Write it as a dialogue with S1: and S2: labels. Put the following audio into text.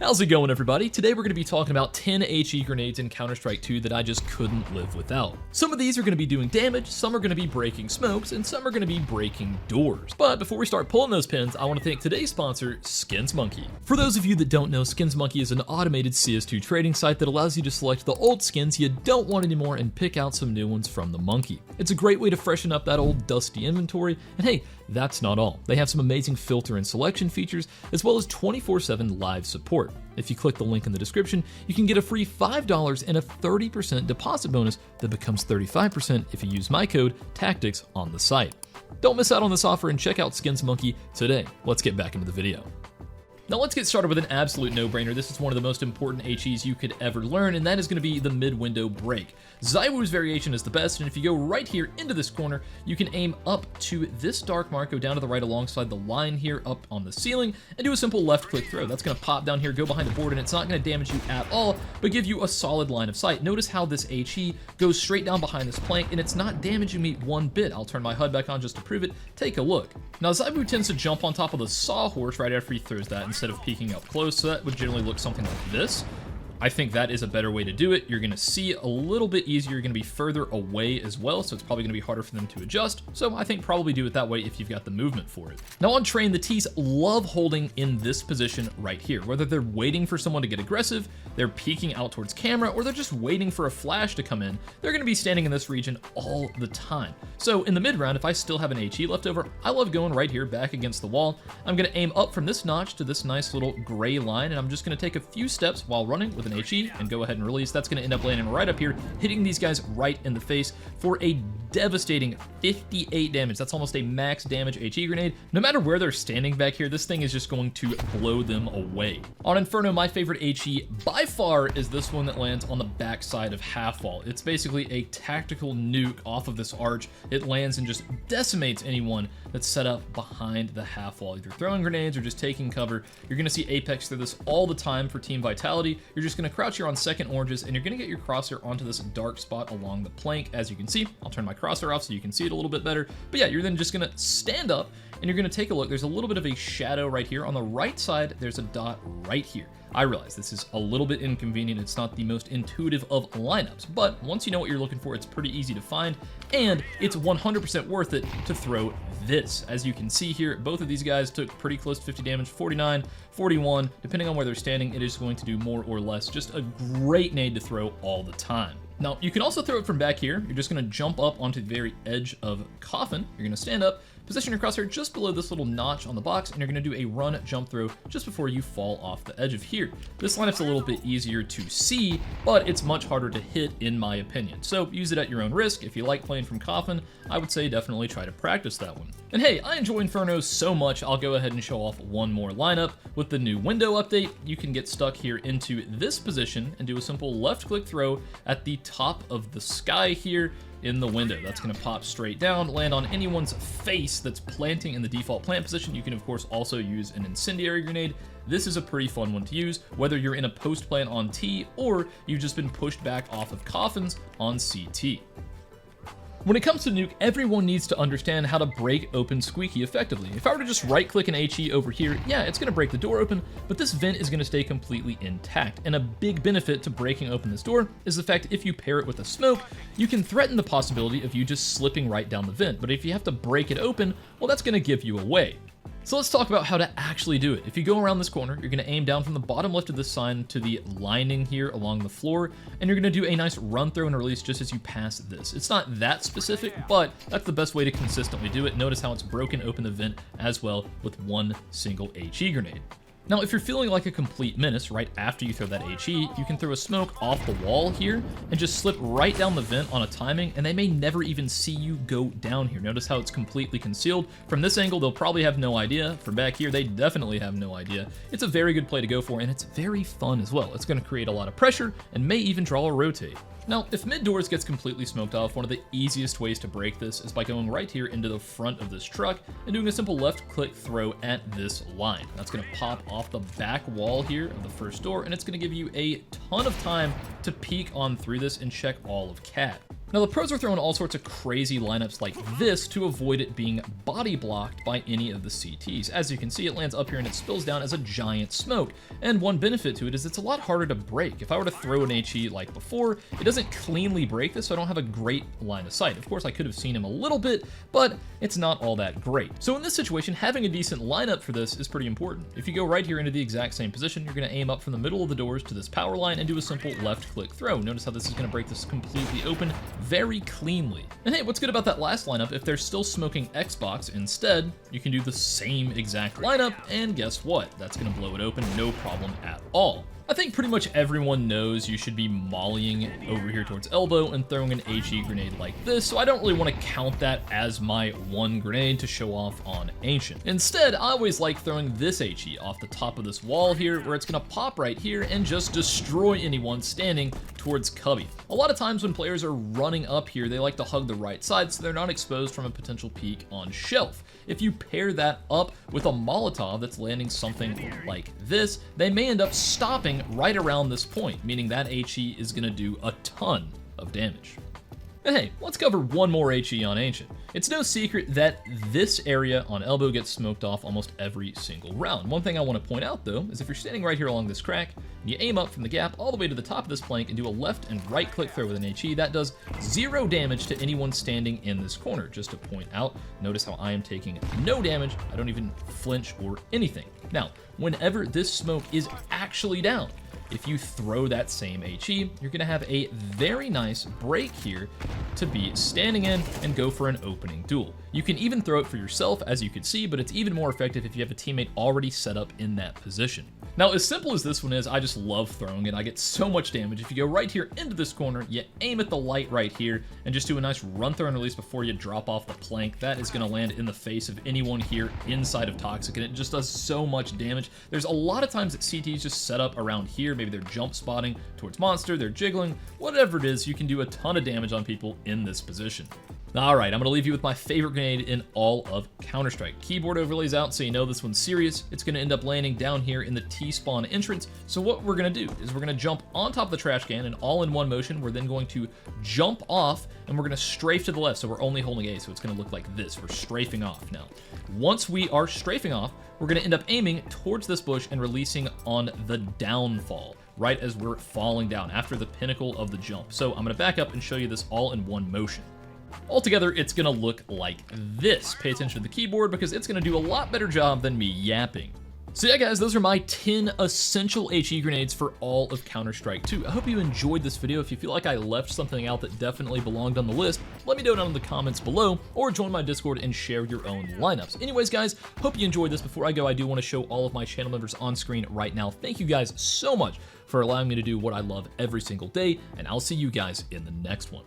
S1: How's it going, everybody? Today we're going to be talking about 10 HE grenades in Counter-Strike 2 that I just couldn't live without. Some of these are going to be doing damage, some are going to be breaking smokes, and some are going to be breaking doors. But before we start pulling those pins, I want to thank today's sponsor, SkinsMonkey. For those of you that don't know, SkinsMonkey is an automated CS2 trading site that allows you to select the old skins you don't want anymore and pick out some new ones from the monkey. It's a great way to freshen up that old dusty inventory, and hey, that's not all. They have some amazing filter and selection features, as well as 24/7 live support. If you click the link in the description, you can get a free $5 and a 30% deposit bonus that becomes 35% if you use my code TACTICS on the site. Don't miss out on this offer and check out SkinsMonkey today. Let's get back into the video. Now let's get started with an absolute no-brainer. This is one of the most important HEs you could ever learn, and that is going to be the mid-window break. ZywOo's variation is the best, and if you go right here into this corner, you can aim up to this dark mark, go down to the right alongside the line here up on the ceiling, and do a simple left-click throw. That's going to pop down here, go behind the board, and it's not going to damage you at all, but give you a solid line of sight. Notice how this HE goes straight down behind this plank, and it's not damaging me one bit. I'll turn my HUD back on just to prove it. Take a look. Now, ZywOo tends to jump on top of the sawhorse right after he throws that instead of peeking up close, so that would generally look something like this. I think that is a better way to do it. You're going to see a little bit easier. You're going to be further away as well, so it's probably going to be harder for them to adjust. So I think probably do it that way if you've got the movement for it. Now on train, the T's love holding in this position right here. Whether they're waiting for someone to get aggressive, they're peeking out towards camera, or they're just waiting for a flash to come in, they're going to be standing in this region all the time. So in the mid round, if I still have an HE left over, I love going right here back against the wall. I'm going to aim up from this notch to this nice little gray line, and I'm just going to take a few steps while running with an HE and go ahead and release. That's going to end up landing right up here, hitting these guys right in the face for a devastating 58 damage. That's almost a max damage HE grenade. No matter where they're standing back here, this thing is just going to blow them away. On Inferno, my favorite HE by far is this one that lands on the back side of Half-Wall. It's basically a tactical nuke off of this arch. It lands and just decimates anyone that's set up behind the Half-Wall, either throwing grenades or just taking cover. You're going to see Apex through this all the time for team vitality. You're just going to crouch here on second oranges, and you're going to get your crosshair onto this dark spot along the plank. As you can see, I'll turn my crosshair off so you can see it a little bit better. But yeah, you're then just going to stand up, and you're going to take a look. There's a little bit of a shadow right here. On the right side, there's a dot right here. I realize this is a little bit inconvenient. It's not the most intuitive of lineups, but once you know what you're looking for, it's pretty easy to find, and it's 100% worth it to throw this. As you can see here, both of these guys took pretty close to 50 damage, 49, 41. Depending on where they're standing, it is going to do more or less. Just a great nade to throw all the time. Now, you can also throw it from back here. You're just going to jump up onto the very edge of Coffin. You're going to stand up, position your crosshair just below this little notch on the box, and you're going to do a run jump throw just before you fall off the edge of here. This lineup's a little bit easier to see, but it's much harder to hit in my opinion. So use it at your own risk. If you like playing from Coffin, I would say definitely try to practice that one. And hey, I enjoy Inferno so much, I'll go ahead and show off one more lineup. With the new window update, you can get stuck here into this position and do a simple left click throw at the top of the sky here in the window. That's going to pop straight down, land on anyone's face that's planting in the default plant position. You can of course also use an incendiary grenade. This is a pretty fun one to use, whether you're in a post plant on T or you've just been pushed back off of coffins on CT. When it comes to Nuke, everyone needs to understand how to break open Squeaky effectively. If I were to just right-click an HE over here, yeah, it's going to break the door open, but this vent is going to stay completely intact. And a big benefit to breaking open this door is the fact if you pair it with a smoke, you can threaten the possibility of you just slipping right down the vent. But if you have to break it open, well, that's going to give you away. So let's talk about how to actually do it. If you go around this corner, you're going to aim down from the bottom left of this sign to the lining here along the floor, and you're going to do a nice run throw and release just as you pass this. It's not that specific, but that's the best way to consistently do it. Notice how it's broken open the vent as well with one single HE grenade. Now, if you're feeling like a complete menace right after you throw that HE, you can throw a smoke off the wall here and just slip right down the vent on a timing, and they may never even see you go down here. Notice how it's completely concealed. From this angle, they'll probably have no idea. From back here, they definitely have no idea. It's a very good play to go for, and it's very fun as well. It's going to create a lot of pressure and may even draw a rotate. Now, if mid doors gets completely smoked off, one of the easiest ways to break this is by going right here into the front of this truck and doing a simple left click throw at this line. That's going to pop off the back wall here of the first door, and it's going to give you a ton of time to peek on through this and check all of CAD. Now the pros are throwing all sorts of crazy lineups like this to avoid it being body blocked by any of the CTs. As you can see, it lands up here and it spills down as a giant smoke. And one benefit to it is it's a lot harder to break. If I were to throw an HE like before, it doesn't cleanly break this, so I don't have a great line of sight. Of course, I could have seen him a little bit, but it's not all that great. So in this situation, having a decent lineup for this is pretty important. If you go right here into the exact same position, you're gonna aim up from the middle of the doors to this power line and do a simple left click throw. Notice how this is gonna break this completely open very cleanly. And hey, what's good about that last lineup, if they're still smoking Xbox instead, you can do the same exact lineup, and guess what? That's gonna blow it open, no problem at all. I think pretty much everyone knows you should be mollying over here towards elbow and throwing an HE grenade like this, so I don't really want to count that as my one grenade to show off on Ancient. Instead, I always like throwing this HE off the top of this wall here, where it's going to pop right here and just destroy anyone standing towards Cubby. A lot of times when players are running up here, they like to hug the right side so they're not exposed from a potential peek on shelf. If you pair that up with a Molotov that's landing something like this, they may end up stopping right around this point, meaning that HE is going to do a ton of damage. And hey, let's cover one more HE on Ancient. It's no secret that this area on elbow gets smoked off almost every single round. One thing I want to point out though, is if you're standing right here along this crack, and you aim up from the gap all the way to the top of this plank and do a left and right click throw with an HE, that does 0 damage to anyone standing in this corner. Just to point out, notice how I am taking no damage, I don't even flinch or anything. Now, whenever this smoke is actually down, if you throw that same HE, you're gonna have a very nice break here to be standing in and go for an opening duel. You can even throw it for yourself, as you can see, but it's even more effective if you have a teammate already set up in that position. Now, as simple as this one is, I just love throwing it. I get so much damage. If you go right here into this corner, you aim at the light right here, and just do a nice run throw and release before you drop off the plank, that is gonna land in the face of anyone here inside of Toxic, and it just does so much damage. There's a lot of times that CTs just set up around here. Maybe they're jump spotting towards monster, they're jiggling, whatever it is, you can do a ton of damage on people in this position. Alright, I'm going to leave you with my favorite grenade in all of Counter-Strike. Keyboard overlays out so you know this one's serious. It's going to end up landing down here in the T-spawn entrance. So what we're going to do is we're going to jump on top of the trash can, and all in one motion, we're then going to jump off, and we're going to strafe to the left. So we're only holding A, so it's going to look like this. We're strafing off now. Once we are strafing off, we're going to end up aiming towards this bush and releasing on the downfall, right as we're falling down after the pinnacle of the jump. So I'm going to back up and show you this all in one motion. Altogether, it's gonna look like this. Pay attention to the keyboard because it's gonna do a lot better job than me yapping. So yeah guys, those are my 10 essential HE grenades for all of Counter-Strike 2. I hope you enjoyed this video. If you feel like I left something out that definitely belonged on the list, let me know down in the comments below, or join my Discord and share your own lineups. Anyways guys, hope you enjoyed this. Before I go, I do want to show all of my channel members on screen right now. Thank you guys so much for allowing me to do what I love every single day, and I'll see you guys in the next one.